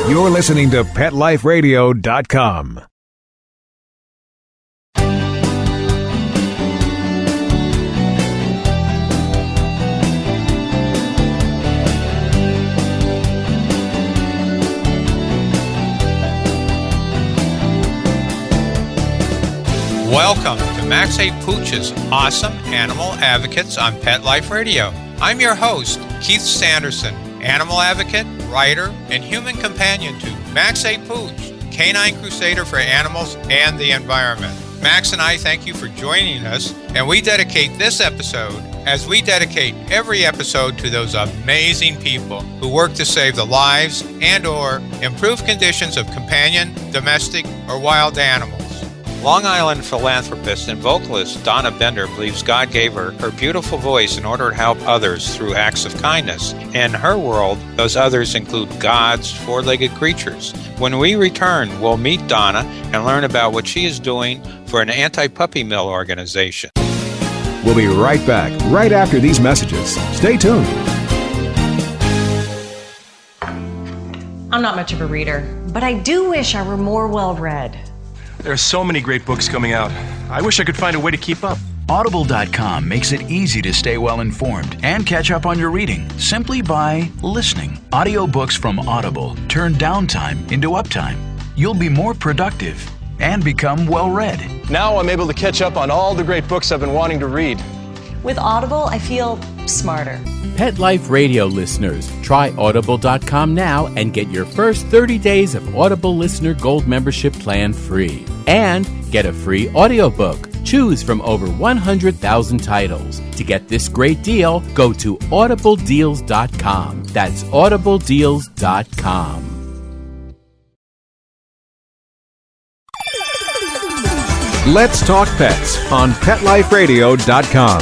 You're listening to PetLifeRadio.com. Welcome to Max A. Pooch's Awesome Animal Advocates on Pet Life Radio. I'm your host, Keith Sanderson, animal advocate, writer, and human companion to Max A. Pooch, canine crusader for animals and the environment. Max and I thank you for joining us, and we dedicate this episode, as we dedicate every episode, to those amazing people who work to save the lives and/or improve conditions of companion, domestic, or wild animals. Long Island philanthropist and vocalist Donna Bender believes God gave her her beautiful voice in order to help others through acts of kindness. In her world, those others include God's four-legged creatures. When we return, we'll meet Donna and learn about what she is doing for an anti-puppy mill organization. We'll be right back, right after these messages. Stay tuned. I'm not much of a reader, but I do wish I were more well-read. There are so many great books coming out. I wish I could find a way to keep up. Audible.com makes it easy to stay well informed and catch up on your reading simply by listening. Audiobooks from Audible turn downtime into uptime. You'll be more productive and become well read. Now I'm able to catch up on all the great books I've been wanting to read. With Audible, I feel smarter. Pet Life Radio listeners, try Audible.com now and get your first 30 days of Audible Listener Gold membership plan free. And get a free audiobook. Choose from over 100,000 titles. To get this great deal, go to audibledeals.com. That's audibledeals.com. Let's Talk Pets on PetLifeRadio.com.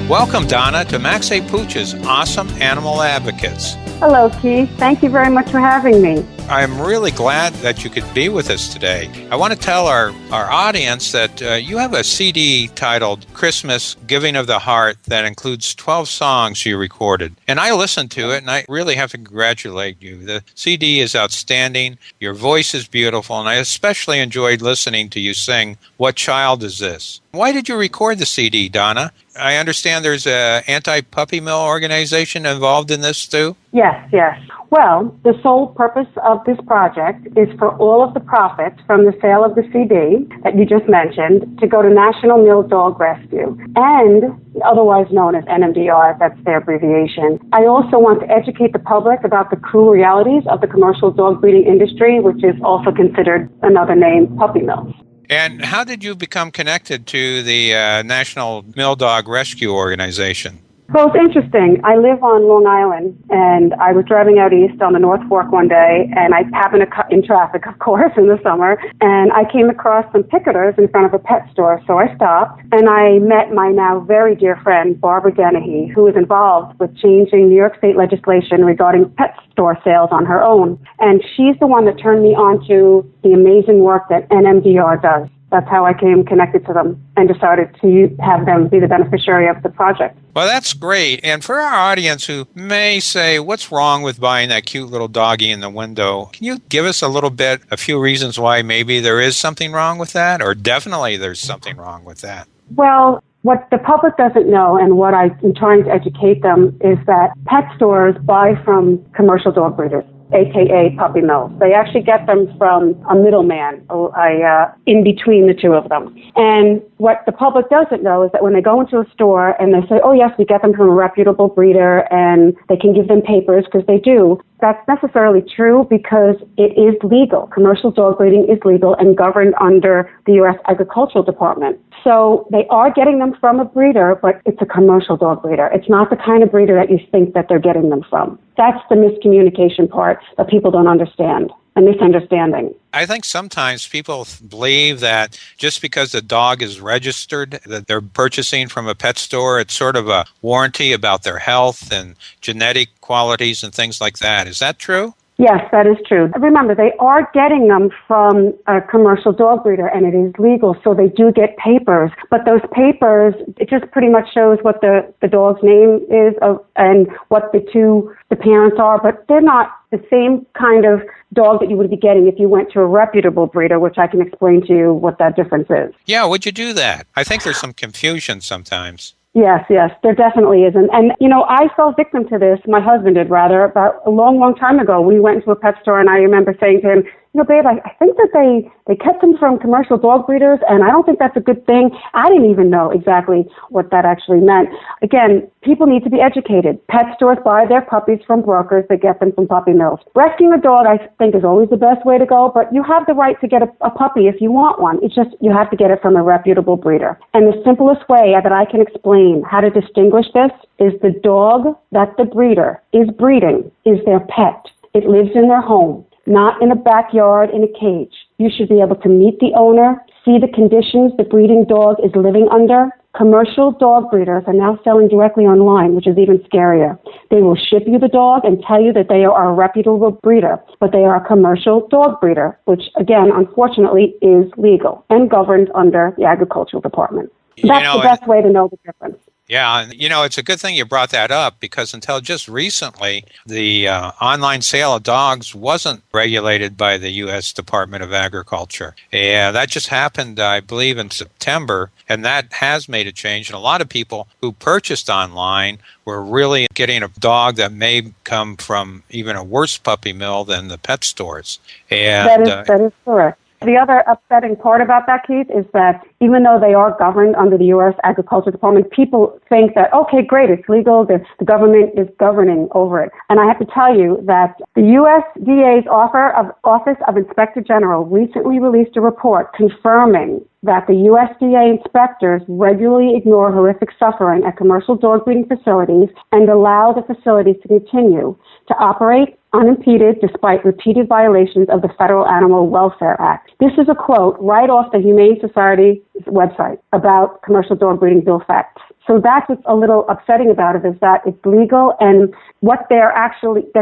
Welcome, Donna, to Max A. Pooch's Awesome Animal Advocates. Hello, Keith. Thank you very much for having me. I'm really glad that you could be with us today. I want to tell our audience that you have a CD titled Christmas Giving of the Heart that includes 12 songs you recorded. And I listened to it, and I really have to congratulate you. The CD is outstanding. Your voice is beautiful, and I especially enjoyed listening to you sing What Child Is This? Why did you record the CD, Donna? I understand there's an anti-puppy mill organization involved in this too? Yes. Well, the sole purpose of this project is for all of the profits from the sale of the CD that you just mentioned to go to National Mill Dog Rescue, and otherwise known as NMDR, that's their abbreviation. I also want to educate the public about the cruel realities of the commercial dog breeding industry, which is also considered another name, puppy mills. And how did you become connected to the National Mill Dog Rescue Organization? Well, it's interesting. I live on Long Island, and I was driving out east on the North Fork one day, and I happened to cut in traffic, of course, in the summer, and I came across some picketers in front of a pet store, so I stopped, and I met my now very dear friend, Barbara Dennehy, who is involved with changing New York State legislation regarding pet store sales on her own, and she's the one that turned me on to the amazing work that NMDR does. That's how I came connected to them and decided to have them be the beneficiary of the project. Well, that's great. And for our audience who may say, what's wrong with buying that cute little doggy in the window? Can you give us a few reasons why maybe there is something wrong with that, or definitely there's something wrong with that? Well, what the public doesn't know, and what I'm trying to educate them, is that pet stores buy from commercial dog breeders, a.k.a. puppy mills. They actually get them from a middleman, in between the two of them. And what the public doesn't know is that when they go into a store and they say, oh yes, we get them from a reputable breeder and they can give them papers, because they do, that's necessarily true because it is legal. Commercial dog breeding is legal and governed under the U.S. Agricultural Department. So they are getting them from a breeder, but it's a commercial dog breeder. It's not the kind of breeder that you think that they're getting them from. That's the miscommunication part that people don't understand, a misunderstanding. I think sometimes people believe that just because the dog is registered, that they're purchasing from a pet store, it's sort of a warranty about their health and genetic qualities and things like that. Is that true? Yes, that is true. Remember, they are getting them from a commercial dog breeder, and it is legal, so they do get papers. But those papers, it just pretty much shows what the dog's name is and what the parents are, but they're not the same kind of dog that you would be getting if you went to a reputable breeder, which I can explain to you what that difference is. Yeah, would you do that? I think there's some confusion sometimes. Yes, there definitely is. And, I fell victim to this, my husband did rather, about a long, long time ago. We went to a pet store and I remember saying to him, babe, I think that they kept them from commercial dog breeders, and I don't think that's a good thing. I didn't even know exactly what that actually meant. Again, people need to be educated. Pet stores buy their puppies from brokers. They get them from puppy mills. Rescuing a dog, I think, is always the best way to go, but you have the right to get a puppy if you want one. It's just you have to get it from a reputable breeder. And the simplest way that I can explain how to distinguish this is the dog that the breeder is breeding is their pet. It lives in their home, not in a backyard in a cage. You should be able to meet the owner, see the conditions the breeding dog is living under. Commercial dog breeders are now selling directly online, which is even scarier. They will ship you the dog and tell you that they are a reputable breeder, but they are a commercial dog breeder, which, again, unfortunately, is legal and governed under the Agricultural Department. That's the best way to know the difference. Yeah, and it's a good thing you brought that up, because until just recently, the online sale of dogs wasn't regulated by the U.S. Department of Agriculture. And that just happened, I believe, in September, and that has made a change. And a lot of people who purchased online were really getting a dog that may come from even a worse puppy mill than the pet stores. And that is correct. The other upsetting part about that, Keith, is that even though they are governed under the U.S. Agriculture Department, people think that, okay, great, it's legal, the government is governing over it. And I have to tell you that the USDA's Office of Inspector General recently released a report confirming that the USDA inspectors regularly ignore horrific suffering at commercial dog breeding facilities and allow the facilities to continue to operate unimpeded despite repeated violations of the Federal Animal Welfare Act. This is a quote right off the Humane Society's website about commercial dog breeding bill facts. So that's what's a little upsetting about it, is that it's legal, and what they're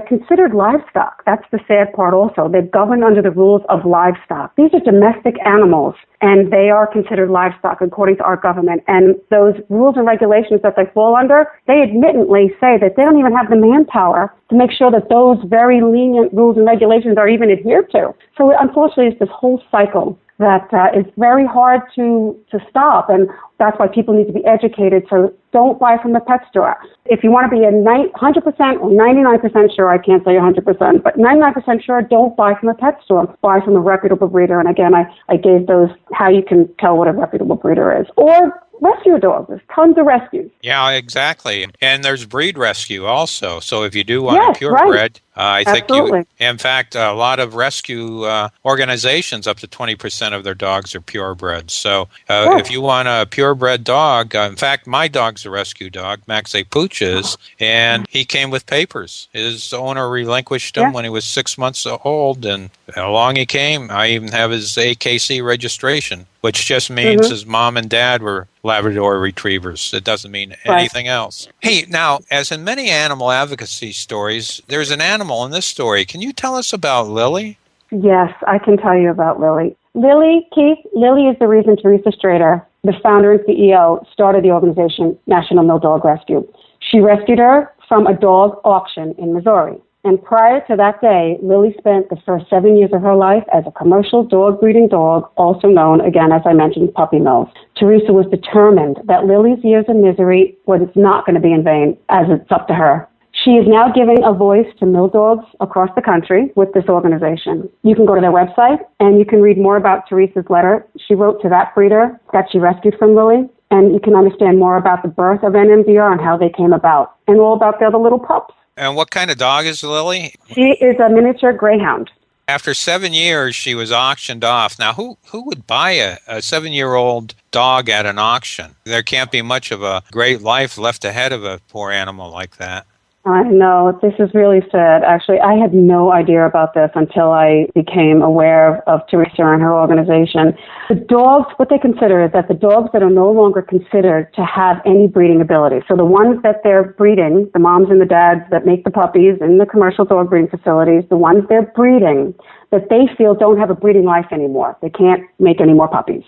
considered livestock. That's the sad part also. They're governed under the rules of livestock. These are domestic animals, and they are considered livestock according to our government. And those rules and regulations that they fall under, they admittedly say that they don't even have the manpower to make sure that those very lenient rules and regulations are even adhered to. So unfortunately, it's this whole cycle that is very hard to stop, and that's why people need to be educated. So don't buy from the pet store. If you want to be 100% or 99% sure, I can't say 100%, but 99% sure, don't buy from a pet store. Buy from a reputable breeder. And again, I gave those how you can tell what a reputable breeder is. Or rescue dogs. There's tons of rescues. Yeah, exactly. And there's breed rescue also. So if you do want a purebred, I think in fact, a lot of rescue organizations, up to 20% of their dogs are purebreds. So if you want a purebred dog, in fact, my dog's a rescue dog, Max A. Pooches, and he came with papers. His owner relinquished him when he was 6 months old, and along he came. I even have his AKC registration, which just means his mom and dad were Labrador retrievers. It doesn't mean anything else. Hey, now, as in many animal advocacy stories, there's an animal in this story. Can you tell us about Lily? Yes, I can tell you about Lily. Lily is the reason Teresa Strader, the founder and CEO, started the organization National Mill Dog Rescue. She rescued her from a dog auction in Missouri. And prior to that day, Lily spent the first 7 years of her life as a commercial dog breeding dog, also known, again, as I mentioned, puppy mills. Teresa was determined that Lily's years of misery was not going to be in vain, as it's up to her. She is now giving a voice to mill dogs across the country with this organization. You can go to their website and you can read more about Teresa's letter she wrote to that breeder that she rescued from Lily, and you can understand more about the birth of NMDR and how they came about, and all about the other little pups. And what kind of dog is Lily? She is a miniature greyhound. After 7 years, she was auctioned off. Now, who would buy a 7-year-old dog at an auction? There can't be much of a great life left ahead of a poor animal like that. I know. This is really sad. Actually, I had no idea about this until I became aware of Teresa and her organization. The dogs, what they consider is that the dogs that are no longer considered to have any breeding ability, so the ones that they're breeding, the moms and the dads that make the puppies in the commercial dog breeding facilities, the ones they're breeding that they feel don't have a breeding life anymore. They can't make any more puppies.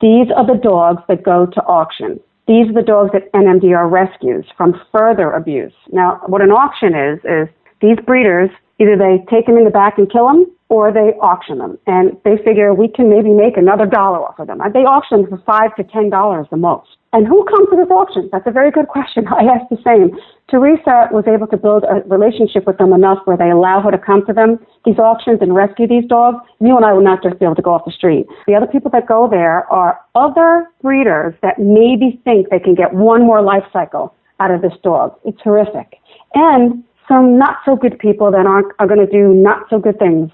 These are the dogs that go to auction. These are the dogs that NMDR rescues from further abuse. Now, what an auction is these breeders, either they take them in the back and kill them, or they auction them. And they figure we can maybe make another $1 off of them. They auction them for $5 to $10 the most. And who comes to this auction? That's a very good question. I asked the same. Teresa was able to build a relationship with them enough where they allow her to come to them, these auctions, and rescue these dogs. You and I would not just be able to go off the street. The other people that go there are other breeders that maybe think they can get one more life cycle out of this dog. It's horrific. And some not so good people that are going to do not so good things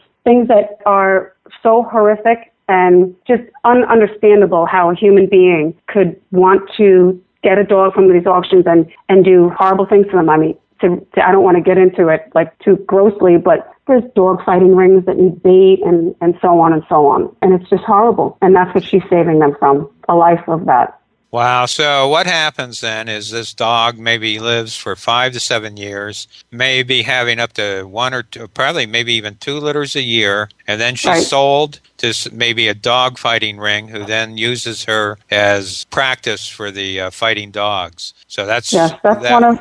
that are so horrific and just ununderstandable how a human being could want to get a dog from these auctions and do horrible things to them. I mean, I don't want to get into it like too grossly, but there's dog fighting rings that need bait and so on and so on. And it's just horrible. And that's what she's saving them from, a life of that. Wow. So what happens then is this dog maybe lives for 5 to 7 years, maybe having up to 1 or 2, probably maybe even 2 litters a year, and then she's sold to maybe a dog fighting ring who then uses her as practice for the fighting dogs. So that's one of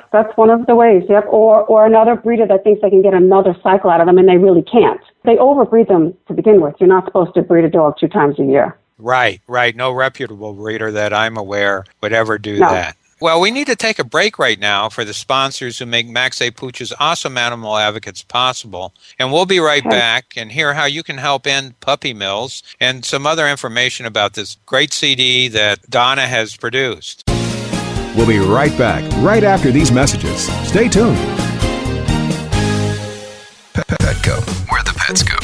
the ways. Yep. Or another breeder that thinks they can get another cycle out of them, and they really can't. They overbreed them to begin with. You're not supposed to breed a dog 2 times a year. Right. No reputable breeder that I'm aware would ever do that. Well, we need to take a break right now for the sponsors who make Max A. Pooch's Awesome Animal Advocates possible. And we'll be right back and hear how you can help end puppy mills and some other information about this great CD that Donna has produced. We'll be right back, right after these messages. Stay tuned. Petco, where the pets go.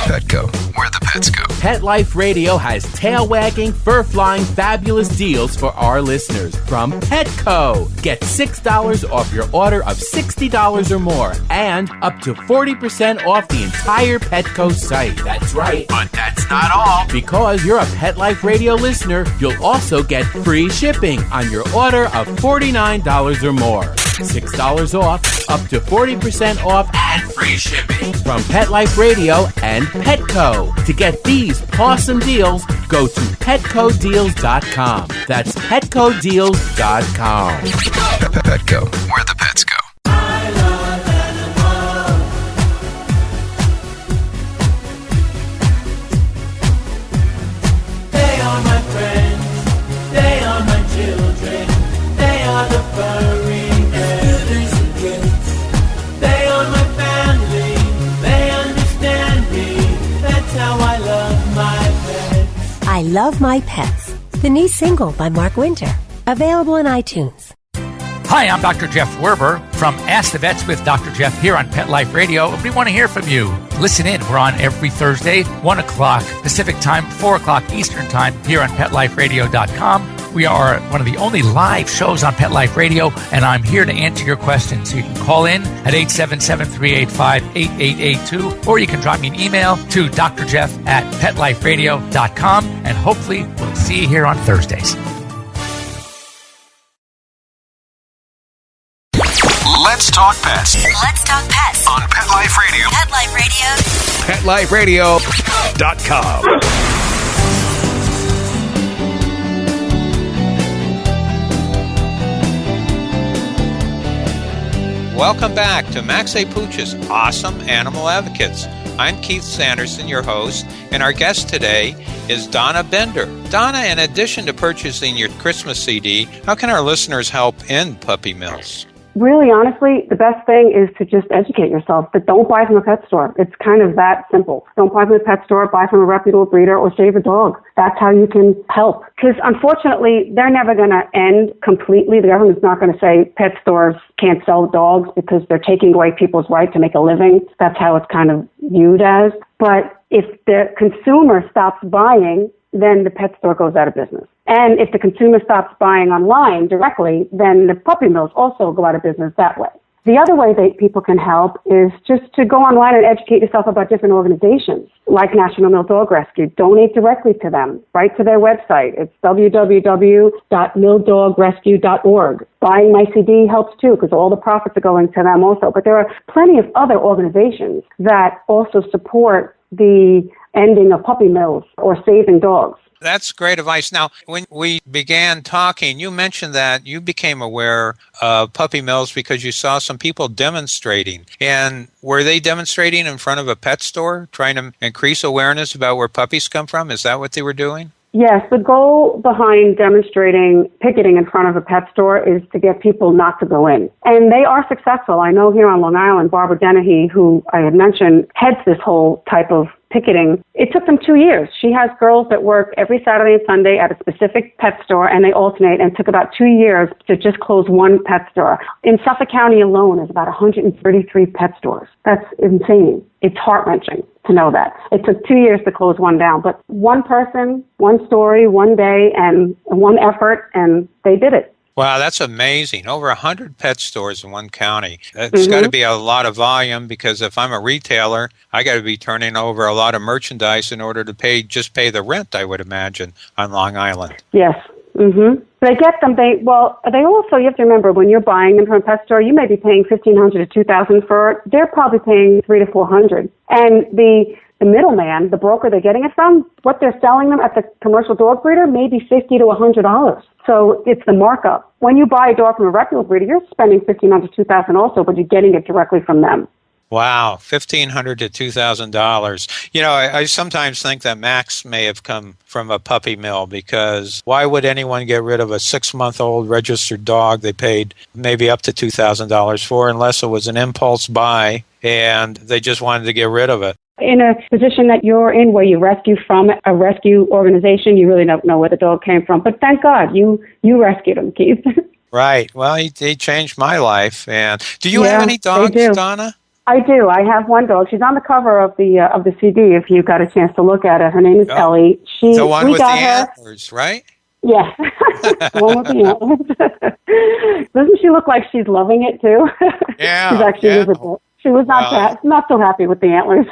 Petco, where the pets go. Pet Life Radio has tail-wagging, fur-flying, fabulous deals for our listeners from Petco. Get $6 off your order of $60 or more and up to 40% off the entire Petco site. That's right, but that's not all. Because you're a Pet Life Radio listener, you'll also get free shipping on your order of $49 or more. $6 off, up to 40% off, and free shipping from Pet Life Radio and Petco. To get these awesome deals, go to PetcoDeals.com. That's PetcoDeals.com. Petco, where the pets go. I love animals. They are my friends. They are my children. They are the furry. I Love My Pets, the new single by Mark Winter, available on iTunes. Hi, I'm Dr. Jeff Werber from Ask the Vets with Dr. Jeff here on Pet Life Radio. We want to hear from you. Listen in. We're on every Thursday, 1 o'clock Pacific Time, 4 o'clock Eastern Time here on PetLifeRadio.com. We are one of the only live shows on Pet Life Radio, and I'm here to answer your questions. So you can call in at 877-385-8882, or you can drop me an email to drjeff@PetLifeRadio.com, and hopefully we'll see you here on Thursdays. Let's talk pets. Let's talk pets On Pet Life Radio. Pet Life Radio. PetLifeRadio.com. Welcome back to Max A. Pooch's Awesome Animal Advocates. I'm Keith Sanderson, your host, and our guest today is Donna Bender. Donna, in addition to purchasing your Christmas CD, how can our listeners help end puppy mills? Really, honestly, the best thing is to just educate yourself, but don't buy from a pet store. It's kind of that simple. Don't buy from a pet store, buy from a reputable breeder, or save a dog. That's how you can help. Because unfortunately, they're never going to end completely. The government's not going to say pet stores can't sell dogs because they're taking away people's right to make a living. That's how it's kind of viewed as. But if the consumer stops buying, then the pet store goes out of business. And if the consumer stops buying online directly, then the puppy mills also go out of business that way. The other way that people can help is just to go online and educate yourself about different organizations like National Mill Dog Rescue. Donate directly to them. Write to their website. It's www.milldogrescue.org. Buying my CD helps too because all the profits are going to them also. But there are plenty of other organizations that also support the ending of puppy mills or saving dogs. That's great advice. Now, when we began talking, you mentioned that you became aware of puppy mills because you saw some people demonstrating. And were they demonstrating in front of a pet store, trying to increase awareness about where puppies come from? Is that what they were doing? Yes, the goal behind picketing in front of a pet store is to get people not to go in. And they are successful. I know here on Long Island, Barbara Dennehy, who I had mentioned, heads this whole type of picketing. It took them 2 years. She has girls that work every Saturday and Sunday at a specific pet store, and they alternate, and it took about 2 years to just close one pet store. In Suffolk County alone, there's about 133 pet stores. That's insane. It's heart-wrenching to know that. It took 2 years to close one down, but one person, one story, one day, and one effort, and they did it. Wow, that's amazing. Over 100 pet stores in one county. It's got to be a lot of volume because if I'm a retailer, I got to be turning over a lot of merchandise in order to pay the rent, I would imagine, on Long Island. Yes. Mm-hmm. They get them. They also, you have to remember, when you're buying them from a pet store, you may be paying $1,500 to $2,000 for it. They're probably paying $300 to $400. And the middleman, the broker they're getting it from, what they're selling them at the commercial dog breeder may be $50 to $100. So it's the markup. When you buy a dog from a reputable breeder, you're spending $1,500 to $2,000 also, but you're getting it directly from them. Wow, $1,500 to $2,000. You know, I sometimes think that Max may have come from a puppy mill because why would anyone get rid of a 6-month-old registered dog they paid maybe up to $2,000 for unless it was an impulse buy and they just wanted to get rid of it? In a position that you're in where you rescue from a rescue organization, you really don't know where the dog came from. But thank God you rescued him, Keith. Right. Well, he changed my life. And do you have any dogs, Donna? I do. I have one dog. She's on the cover of the CD if you got a chance to look at it. Her name is Ellie. The one with the antlers, right? Yes. The one with the antlers. Doesn't she look like she's loving it too? Yeah. She's actually miserable. She was not so happy with the antlers.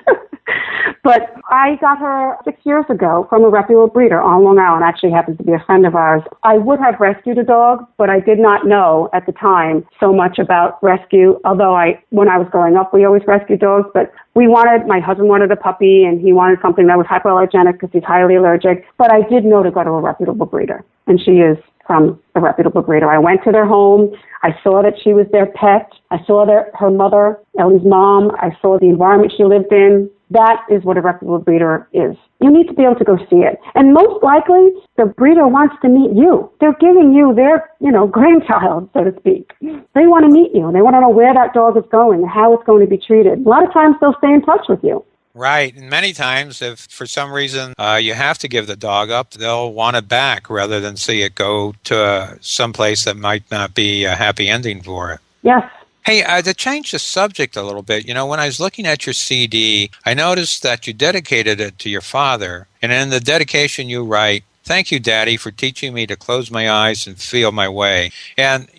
But I got her 6 years ago from a reputable breeder on Long Island. Actually happens to be a friend of ours. I would have rescued a dog, but I did not know at the time so much about rescue. Although when I was growing up, we always rescued dogs. But my husband wanted a puppy, and he wanted something that was hypoallergenic because he's highly allergic. But I did know to go to a reputable breeder, and she is from a reputable breeder. I went to their home. I saw that she was their pet. I saw her mother, Ellie's mom. I saw the environment she lived in. That is what a reputable breeder is. You need to be able to go see it. And most likely, the breeder wants to meet you. They're giving you their, grandchild, so to speak. They want to meet you. They want to know where that dog is going and how it's going to be treated. A lot of times, they'll stay in touch with you. Right. And many times, if for some reason you have to give the dog up, they'll want it back rather than see it go to some place that might not be a happy ending for it. Yes. Hey, to change the subject a little bit, when I was looking at your CD, I noticed that you dedicated it to your father. And in the dedication you write, "Thank you, Daddy, for teaching me to close my eyes and feel my way." And,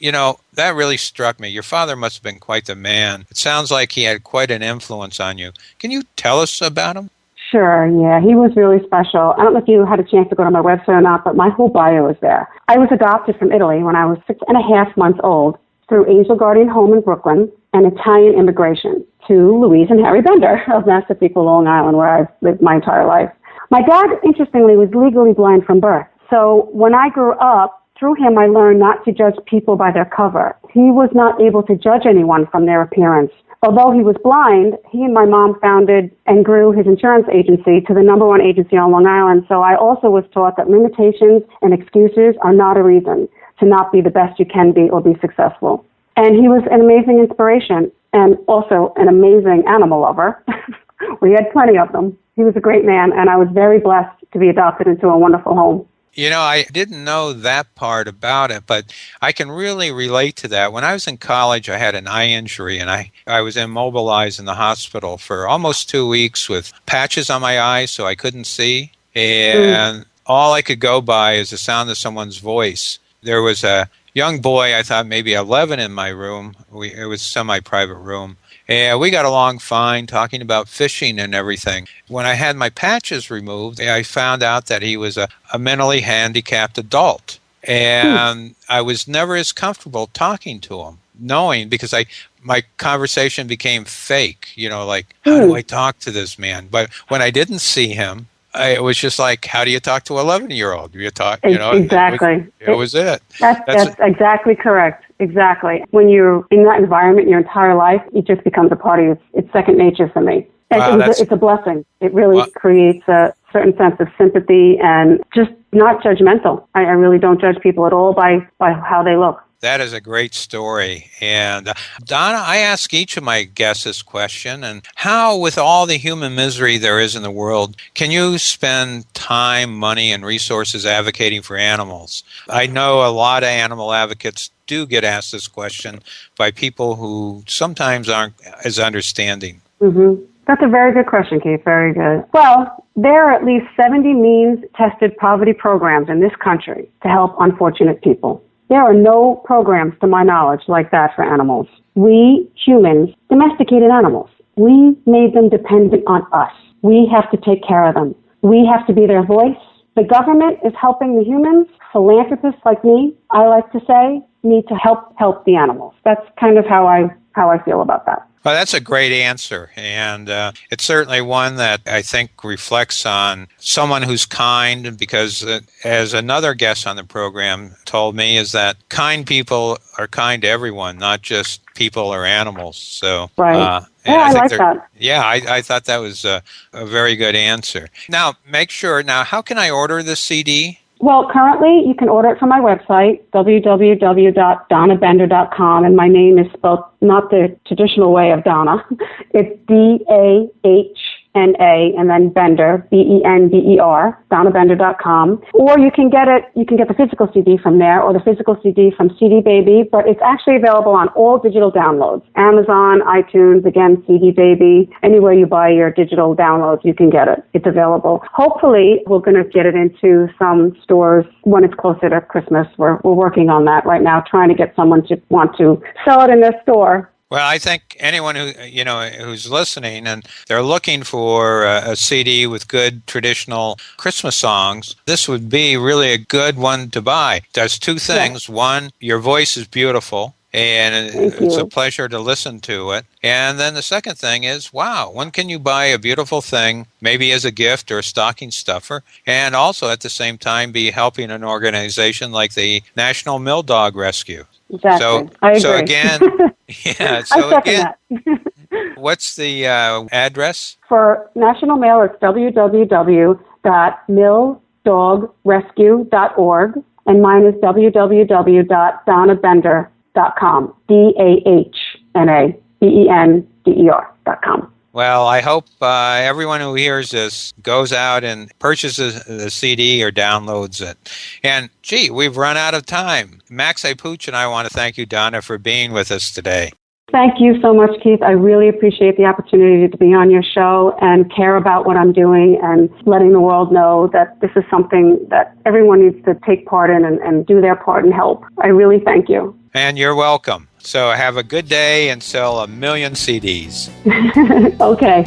that really struck me. Your father must have been quite the man. It sounds like he had quite an influence on you. Can you tell us about him? Sure, yeah. He was really special. I don't know if you had a chance to go to my website or not, but my whole bio is there. I was adopted from Italy when I was 6.5 months old through Angel Guardian Home in Brooklyn and Italian immigration to Louise and Harry Bender of Massapequa, Long Island, where I've lived my entire life. My dad, interestingly, was legally blind from birth. So when I grew up, through him, I learned not to judge people by their cover. He was not able to judge anyone from their appearance. Although he was blind, he and my mom founded and grew his insurance agency to the #1 agency on Long Island. So I also was taught that limitations and excuses are not a reason to not be the best you can be or be successful. And he was an amazing inspiration and also an amazing animal lover. We had plenty of them. He was a great man, and I was very blessed to be adopted into a wonderful home. I didn't know that part about it, but I can really relate to that. When I was in college, I had an eye injury, and I was immobilized in the hospital for almost 2 weeks with patches on my eyes so I couldn't see. And all I could go by is the sound of someone's voice. There was a young boy, I thought maybe 11 in my room. It was a semi-private room. And we got along fine, talking about fishing and everything. When I had my patches removed, I found out that he was a mentally handicapped adult. And I was never as comfortable talking to him, knowing, because my conversation became fake, like, how do I talk to this man? But when I didn't see him, it was just like, how do you talk to an 11-year-old? You talk, Exactly. It was it. That's exactly correct. Exactly. When you're in that environment your entire life, it just becomes a part of you. It's second nature for me. And it's a blessing. It really creates a certain sense of sympathy and just not judgmental. I really don't judge people at all by how they look. That is a great story. And Donna, I ask each of my guests this question, and how, with all the human misery there is in the world, can you spend time, money, and resources advocating for animals? I know a lot of animal advocates do get asked this question by people who sometimes aren't as understanding. Mm-hmm. That's a very good question, Keith. Very good. Well, there are at least 70 means-tested poverty programs in this country to help unfortunate people. There are no programs, to my knowledge, like that for animals. We, humans, domesticated animals. We made them dependent on us. We have to take care of them. We have to be their voice. The government is helping the humans. Philanthropists like me, I like to say, need to help the animals. That's kind of how I feel about that. Well, that's a great answer, and it's certainly one that I think reflects on someone who's kind, because as another guest on the program told me, is that kind people are kind to everyone, not just people or animals. So, right. I like that. Yeah, I thought that was a very good answer. Now, how can I order the CD? Well, currently you can order it from my website, www.donnabender.com, and my name is spelled not the traditional way of Donna. It's DAHNA and then Bender, BENDER, donnabender.com. Or you can get the physical CD from there, or the physical CD from CD Baby, but it's actually available on all digital downloads. Amazon, iTunes, again, CD Baby, anywhere you buy your digital downloads, you can get it. It's available. Hopefully, we're going to get it into some stores when it's closer to Christmas. We're working on that right now, trying to get someone to want to sell it in their store. Well, I think anyone who's listening and they're looking for a CD with good traditional Christmas songs, this would be really a good one to buy. It does two things. Yeah. One, your voice is beautiful, and it's a pleasure to listen to it. And then the second thing is, wow, when can you buy a beautiful thing, maybe as a gift or a stocking stuffer, and also at the same time be helping an organization like the National Mill Dog Rescue? Exactly. I agree. So again, what's the address? For National Mail, it's www.milldogrescue.org, and mine is www.donnabender.com, DAHNABENDER.com. Well, I hope everyone who hears this goes out and purchases the CD or downloads it. And, we've run out of time. Max A. Pooch and I want to thank you, Donna, for being with us today. Thank you so much, Keith. I really appreciate the opportunity to be on your show and care about what I'm doing and letting the world know that this is something that everyone needs to take part in and do their part and help. I really thank you. And you're welcome. So have a good day and sell 1 million CDs. Okay.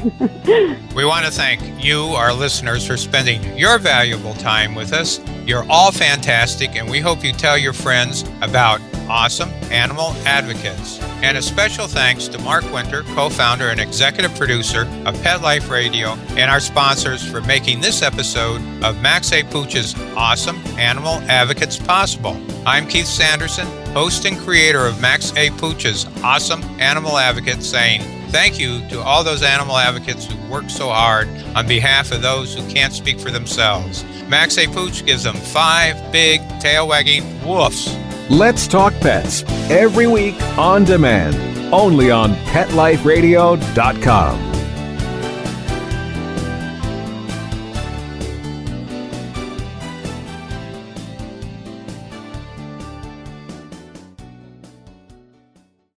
We want to thank you, our listeners, for spending your valuable time with us. You're all fantastic, and we hope you tell your friends about awesome animal advocates. And a special thanks to Mark Winter, co-founder and executive producer of Pet Life Radio, and our sponsors for making this episode of Max A. Pooch's Awesome Animal Advocates possible. I'm Keith Sanderson, host and creator of Max A. Pooch's Awesome Animal Advocates, saying thank you to all those animal advocates who work so hard on behalf of those who can't speak for themselves. Max A. Pooch gives them 5 big tail-wagging woofs. Let's Talk Pets, every week on demand, only on PetLifeRadio.com.